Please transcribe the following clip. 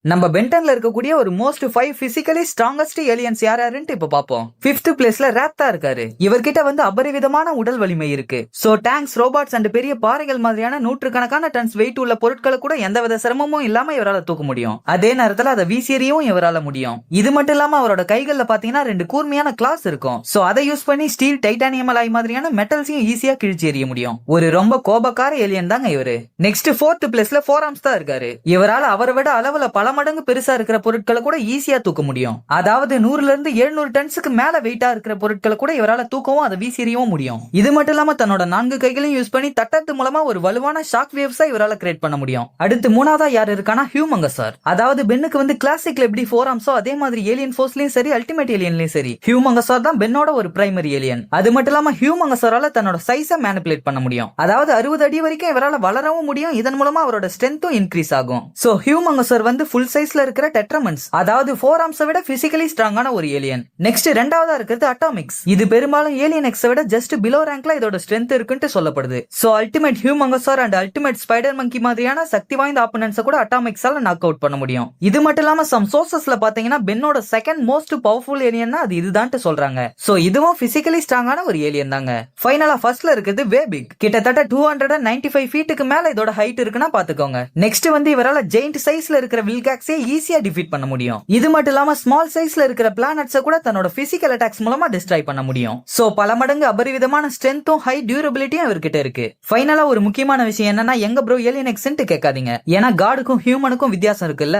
நம்ம பென்டன்ல இருக்கக்கூடிய ஒரு மோஸ்ட் 5 பிசிக்கலி ஸ்ட்ராங்கஸ்ட் ஏலியன்ஸ் யாருன்னு இப்ப பாப்போம். 5th பிளேஸ்ல ராப்தா இருக்காரு. இவர்கிட்ட வந்து அபரிவிதமான உடல் வலிமை இருக்கு. சோ டேங்க்ஸ், ரோபோட்ஸ் அண்ட் பெரிய பாறைகள் மாதிரியான நூற்றுக்கணக்கான டன்ஸ் வெயிட் உள்ள பொருட்களை கூட எந்தவித சிரமமும் இல்லாம இவரால தூக்க முடியும். அதே நேரத்துல அதை வீசியறியும் இவரால முடியும். இது மட்டும் இல்லாம அவரோட கைகள்ல பாத்தீங்கன்னா 2 கூர்மையான கிளாஸ் இருக்கும். சோ அதை யூஸ் பண்ணி ஸ்டீல், டைட்டானியம் அலாய் மாதிரியான மெட்டல்ஸையும் ஈஸியா கிழிச்சு எறிய முடியும். ஒரு ரொம்ப கோபக்கார ஏலியன் தாங்க இவரு. நெக்ஸ்ட் 4th பிளேஸ்ல ஃபோராம்ஸ் தான் இருக்காரு. இவரால அவரை விட அளவுல பல மடங்கு பெருசா இருக்கிற பொருட்களை கூட ஈஸியா தூக்க முடியும். அதாவது 100ல இருந்து 700 டன்ஸ்க்கு மேல வெயிட்டா இருக்கிற பொருட்களை கூட இவரால தூக்கவும் அதை வீசியவும் முடியும். இது மட்டும் இல்லாம தன்னோட 4 கைகளையும் யூஸ் பண்ணி தட்டத்து மூலமா ஒரு வலுவான ஷாக் வேவ்ஸா இவரால கிரியேட் பண்ண முடியும். அடுத்து 3வதா யார் இருக்கானா ஹியூமங்கஸார். அதாவது பென்னுக்கு வந்து கிளாசிக்ல எப்படி ஃபோராம்ஸோ அதே மாதிரி ஏலியன் ஃபோர்ஸ்லயும் சரி, அல்டிமேட் ஏலியன்லயும் சரி, ஹியூமங்கஸார் தான் பென்னோட ஒரு பிரைமரி ஏலியன். அது மட்டும் இல்லாம ஹியூமங்கஸாரால தன்னோட சைஸை மேனிபுலேட் பண்ண முடியும். அதாவது 60 அடி வரைக்கும் இவரால வளரவும் முடியும். இதன் மூலமா அவரோட ஸ்ட்ரென்த்தும் இன்க்ரீஸ் ஆகும். சோ ஹியூமங்கஸார் வந்து ஃபுல் சைஸ்ல இருக்கிற டெட்ரமன்ஸ், அதாவது ஃபோராம்ஸை விட பிசிக்கலி ஸ்ட்ராங்கான ஒரு ஏலியன். நெக்ஸ்ட் 2வதா இருக்கிறது அட்டாமிக்ஸ். இது பெரும்பாலும் ஏலியன் எக்ஸை விட ஜஸ்ட் பிலோ ரேங்க்ல இதோட ஸ்ட்ரென்த் இருக்குன்னு சொல்லப்படுது. So ultimate Humungousaur and ultimate spider monkey மாதிரியான சக்தி வாய்ந்த ஆப்போனன்ட்ஸை கூட அட்டாமிக்ஸால நாக் அவுட் பண்ண முடியும். இது மட்டும் இல்லாம சம் சோர்சஸ்ல பாத்தீங்கன்னா பென்னோட செகண்ட் மோஸ்ட் பவர்ஃபுல் ஏலியன்னா அது இதுதான் சொல்றாங்க. சோ இதுவும் பிசிக்கலி ஸ்ட்ராங்கான ஒரு ஏலியன் தாங்க. ஃபைனலா ஃபர்ஸ்ட்ல இருக்குது வேபிக். கிட்டத்தட்ட 295 ஃபீட்டுக்கு மேல இதோட ஹைட் இருக்குன்னா பாத்துக்கோங்க. நெக்ஸ்ட் வந்து இவரால ஜெயிண்ட் சைஸ்ல இருக்கிற வில்காக்ஸே ஈஸியா டிஃபீட் பண்ண முடியும். இது மட்டும் இல்லாம ஸ்மால் சைஸ்ல இருக்கிற பிளானட்ஸை கூட தன்னோட பிசிக்கல் அட்டாக்ஸ் மூலமா டிஸ்ட்ராய் பண்ண முடியும். சோ பல மடங்கு அபரிவிதமான ஸ்ட்ரென்த்தும் ஹை டியூரபிலிட்டியும் இவர்கிட்ட இருக்கு. ஃபைனலா ஒரு முக்கியமான விஷயம் என்னன்னா, எங்க ப்ரோ ஏலியன் எக்ஸ்ன்னு கேட்காதீங்க. ஏன்னா காடுக்கும் ஹியூமனுக்கும் வித்தியாசம் இருக்குல்ல.